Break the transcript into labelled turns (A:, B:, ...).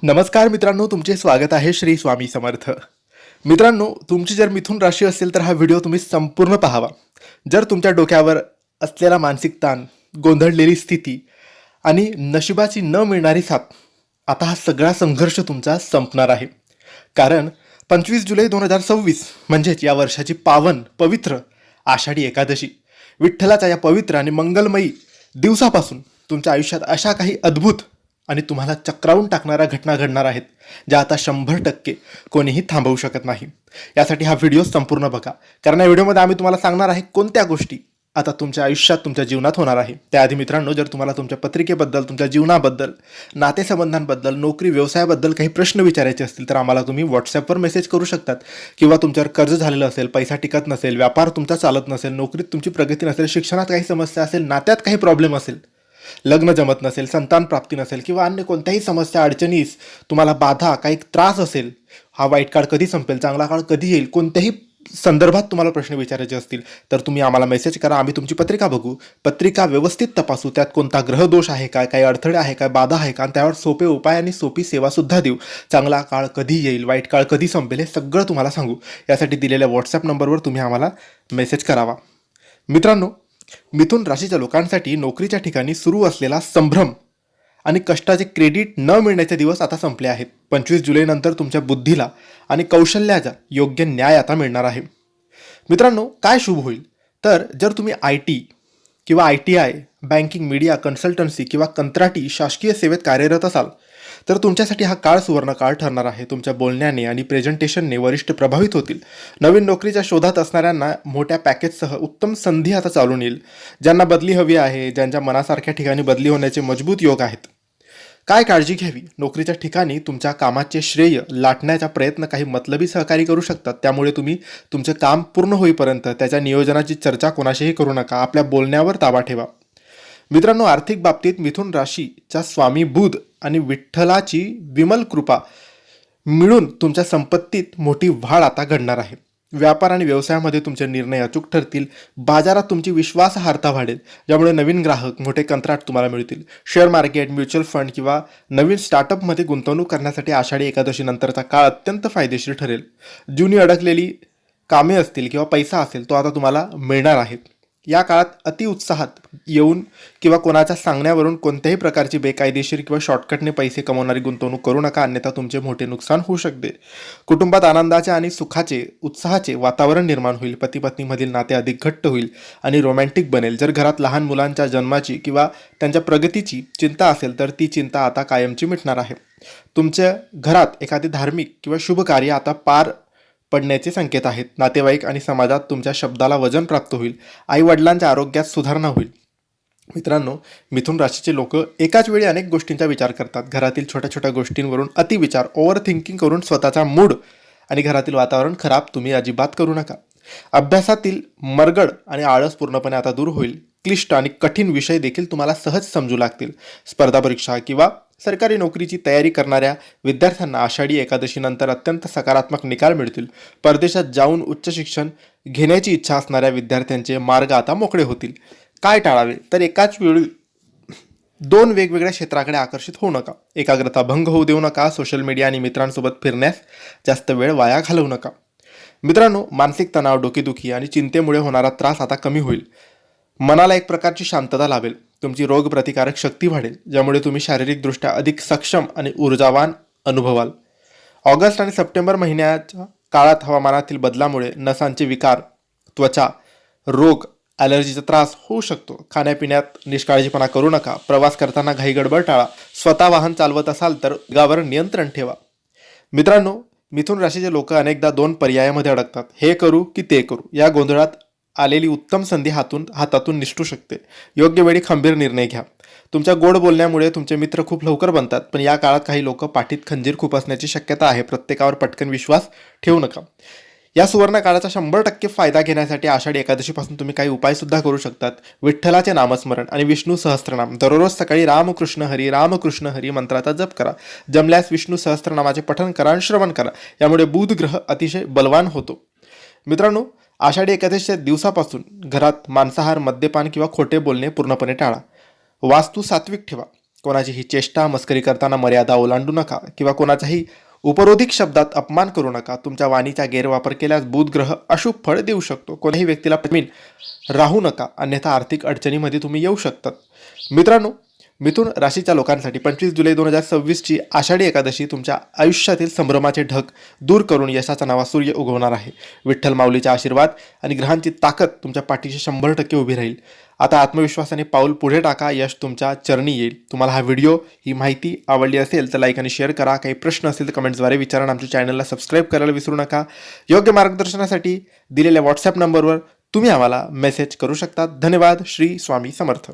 A: नमस्कार मित्रांनो, तुमचे स्वागत आहे श्री स्वामी समर्थ. मित्रांनो, तुमची जर मिथुन राशी असेल तर हा व्हिडिओ तुम्ही संपूर्ण पाहावा. जर तुमच्या डोक्यावर असलेला मानसिक ताण, गोंधळलेली स्थिती आणि नशिबाची न मिळणारी साथ, आता हा सगळा संघर्ष तुमचा संपणार आहे. कारण 25 जुलै 2026 म्हणजेच या वर्षाची पावन पवित्र आषाढी एकादशी, विठ्ठलाच्या या पवित्र आणि मंगलमयी दिवसापासून तुमच्या आयुष्यात अशा काही अद्भुत आणि तुम्हाला चक्रावून टाकणाऱ्या घटना घडणार आहेत, ज्या आता 100% कोणीही थांबवू शकत नाही. यासाठी हा व्हिडिओ संपूर्ण बघा, कारण या व्हिडिओमध्ये आम्ही तुम्हाला सांगणार आहे कोणत्या गोष्टी आता तुमच्या आयुष्यात, तुमच्या जीवनात होणार आहे. त्याआधी मित्रांनो, जर तुम्हाला तुमच्या पत्रिकेबद्दल, तुमच्या जीवनाबद्दल, नातेसंबंधांबद्दल, नोकरी व्यवसायाबद्दल काही प्रश्न विचारायचे असतील तर आम्हाला तुम्ही व्हॉट्सॲपवर मेसेज करू शकतात. किंवा तुमच्यावर कर्ज झालेलं असेल, पैसा टिकत नसेल, व्यापार तुमचा चालत नसेल, नोकरीत तुमची प्रगती नसेल, शिक्षणात काही समस्या असेल, नात्यात काही प्रॉब्लेम असेल, लग्न जमत नसेल, संतान प्राप्ती नसेल किंवा अन्य कोणत्याही समस्या, अडचणीस तुम्हाला बाधा, काही त्रास असेल, हा वाईट काळ कधी संपेल, चांगला काळ कधी येईल, कोणत्याही संदर्भात तुम्हाला प्रश्न विचारायचे असतील तर तुम्ही आम्हाला मेसेज करा. आम्ही तुमची पत्रिका बघू, पत्रिका व्यवस्थित तपासू, त्यात कोणता ग्रहदोष आहे काय, काही अडथळे आहे काय, बाधा आहे का, आणि त्यावर सोपे उपाय आणि सोपी सेवासुद्धा देऊ. चांगला काळ कधी येईल, वाईट काळ कधी संपेल, हे सगळं तुम्हाला सांगू. यासाठी दिलेल्या व्हॉट्सॲप नंबरवर तुम्ही आम्हाला मेसेज करावा. मित्रांनो, मिथुन राशीच्या लोकांसाठी नोकरीच्या ठिकाणी सुरू असलेला संभ्रम आणि कष्टाचे क्रेडिट न मिळण्याचे दिवस आता संपले आहेत. 25 जुलैनंतर तुमच्या बुद्धीला आणि कौशल्याचा योग्य न्याय आता मिळणार आहे. मित्रांनो, काय शुभ होईल तर जर तुम्ही IT किंवा ITI, बँकिंग, मीडिया, कन्सल्टन्सी किंवा कंत्राटी शासकीय सेवेत कार्यरत असाल तर तुमच्यासाठी हा काळ सुवर्ण काळ ठरणार आहे. तुमच्या बोलण्याने आणि प्रेझेंटेशनने वरिष्ठ प्रभावित होतील. नवीन नोकरीच्या शोधात असणाऱ्यांना मोठ्या पॅकेजसह उत्तम संधी आता चालून येईल. ज्यांना बदली हवी आहे, ज्यांच्या मनासारख्या ठिकाणी बदली होण्याचे मजबूत योग आहेत. काय काळजी घ्यावी? नोकरीच्या ठिकाणी तुमच्या कामाचे श्रेय लाटण्याचा प्रयत्न काही मतलबी सहकारी करू शकतात. त्यामुळे तुम्ही तुमचे काम पूर्ण होईपर्यंत त्याच्या नियोजनाची चर्चा कोणाशीही करू नका. आपल्या बोलण्यावर ताबा ठेवा. मित्रांनो, आर्थिक बाबतीत मिथुन राशीच्या स्वामी बुध आणि विठ्ठलाची विमल कृपा मिळून तुमच्या संपत्तीत मोठी वाढ आता घडणार आहे. व्यापार आणि व्यवसायामध्ये तुमचे निर्णय अचूक ठरतील. बाजारात तुमची विश्वासार्हता वाढेल, ज्यामुळे नवीन ग्राहक, मोठे कंत्राट तुम्हाला मिळतील. शेअर मार्केट, म्युच्युअल फंड किंवा नवीन स्टार्टअपमध्ये गुंतवणूक करण्यासाठी आषाढी एकादशी नंतरचा काळ अत्यंत फायदेशीर ठरेल. जुनी अडकलेली कामे असतील किंवा पैसा असेल तो आता तुम्हाला मिळणार आहे. या काळात अतिउत्साहात येऊन किंवा कोणाच्या सांगण्यावरून कोणत्याही प्रकारची बेकायदेशीर किंवा शॉर्टकटने पैसे कमवणारी गुंतवणूक करू नका, अन्यथा तुमचे मोठे नुकसान होऊ शकते. कुटुंबात आनंदाचे आणि सुखाचे, उत्साहाचे वातावरण निर्माण होईल. पती पत्नीमधील नाते अधिक घट्ट होईल आणि रोमॅन्टिक बनेल. जर घरात लहान मुलांच्या जन्माची किंवा त्यांच्या प्रगतीची चिंता असेल तर ती चिंता आता कायमची मिटणार आहे. तुमच्या घरात एखादे धार्मिक किंवा शुभ कार्य आता पार पडण्याचे संकेत आहेत. नातेवाईक आणि समाजात तुमच्या शब्दाला वजन प्राप्त होईल. आई वडिलांच्या आरोग्यात सुधारणा होईल. मित्रांनो, मिथुन राशीचे लोक एकाच वेळी अनेक गोष्टींचा विचार करतात. घरातील छोट्या छोट्या गोष्टींवरून अतिविचार, ओव्हर थिंकिंग करून स्वतःचा मूड आणि घरातील वातावरण खराब तुम्ही अजिबात करू नका. अभ्यासातील मरगड आणि आळस पूर्णपणे आता दूर होईल. क्लिष्ट आणि कठीण विषय देखील तुम्हाला सहज समजू लागतील. स्पर्धा परीक्षा किंवा सरकारी नोकरीची तयारी करणाऱ्या विद्यार्थ्यांना आषाढी एकादशीनंतर अत्यंत सकारात्मक निकाल मिळतील. परदेशात जाऊन उच्च शिक्षण घेण्याची इच्छा असणाऱ्या विद्यार्थ्यांचे मार्ग आता मोकळे होतील. काय टाळावे तर एकाच वेळी 2 वेगवेगळ्या क्षेत्राकडे आकर्षित होऊ नका. एकाग्रता भंग होऊ देऊ नका. सोशल मीडिया आणि मित्रांसोबत फिरण्यास जास्त वेळ वाया घालवू नका. मित्रांनो, मानसिक तणाव, डोकेदुखी आणि चिंतेमुळे होणारा त्रास आता कमी होईल. मनाला एक प्रकारची शांतता लाभेल. तुमची रोगप्रतिकारक शक्ती वाढेल, ज्यामुळे तुम्ही शारीरिकदृष्ट्या अधिक सक्षम आणि ऊर्जावान अनुभवाल. ऑगस्ट आणि सप्टेंबर महिन्याच्या काळात हवामानातील बदलामुळे नसांचे विकार, त्वचा रोग, ॲलर्जीचा त्रास होऊ शकतो. खाण्यापिण्यात निष्काळजीपणा करू नका. प्रवास करताना घाईगडबड टाळा. स्वतः वाहन चालवत असाल तर वेगावर नियंत्रण ठेवा. मित्रांनो, मिथुन राशीचे लोक अनेकदा 2 पर्यायामध्ये अडकतात. हे करू की ते करू. या गोंधळात आलेली उत्तम संधी हातातून निसटू शकते. योग्य वेळी खंबीर निर्णय घ्या. तुमच्या गोड बोलण्यामुळे तुमचे मित्र खूप लवकर बनतात, पण या काळात काही लोक पाठीत खंजीर खूप असण्याची शक्यता आहे. प्रत्येकावर पटकन विश्वास ठेवू नका. या सुवर्ण काळाचा 100% फायदा घेण्यासाठी आषाढी एकादशीपासून तुम्ही काही उपायसुद्धा करू शकतात. विठ्ठलाचे नामस्मरण आणि विष्णू सहस्त्रनाम दररोज सकाळी रामकृष्ण हरी मंत्राचा जप करा. जमल्यास विष्णू सहस्त्रनामाचे पठण करा आणि श्रवण करा. यामुळे बुध ग्रह अतिशय बलवान होतो. मित्रांनो, आषाढी एकादशीच्या दिवसापासून घरात मांसाहार, मद्यपान किंवा खोटे बोलणे पूर्णपणे टाळा. वास्तू सात्विक ठेवा. कोणाचीही चेष्टा मस्करी करताना मर्यादा ओलांडू नका किंवा कोणाचाही उपरोधिक शब्दात अपमान करू नका. तुमच्या वाणीचा गैरवापर केल्यास बुध ग्रह अशुभ फळ देऊ शकतो. कोणत्याही व्यक्तीला जमीन राहू नका, अन्यथा आर्थिक अडचणीमध्ये तुम्ही येऊ शकतात. मित्रांनो, मिथुन राशीच्या लोकांसाठी 25 जुलै 2026ची आषाढी एकादशी तुमच्या आयुष्यातील संभ्रमाचे ढग दूर करून यशाचा नवा सूर्य उगवणार आहे. विठ्ठल माऊलीचा आशीर्वाद आणि ग्रहांची ताकद तुमच्या पाठीशी 100% उभी राहील. आता आत्मविश्वासाने पाऊल पुढे टाका, यश तुमच्या चरणी येईल. तुम्हाला हा व्हिडिओ, ही माहिती आवडली असेल तर लाईक आणि शेअर करा. काही प्रश्न असतील तर कमेंट्सद्वारे विचारा. आमच्या चॅनलला सबस्क्राईब करायला विसरू नका. योग्य मार्गदर्शनासाठी दिलेल्या व्हॉट्सॲप नंबरवर तुम्ही आम्हाला मेसेज करू शकता. धन्यवाद. श्री स्वामी समर्थ.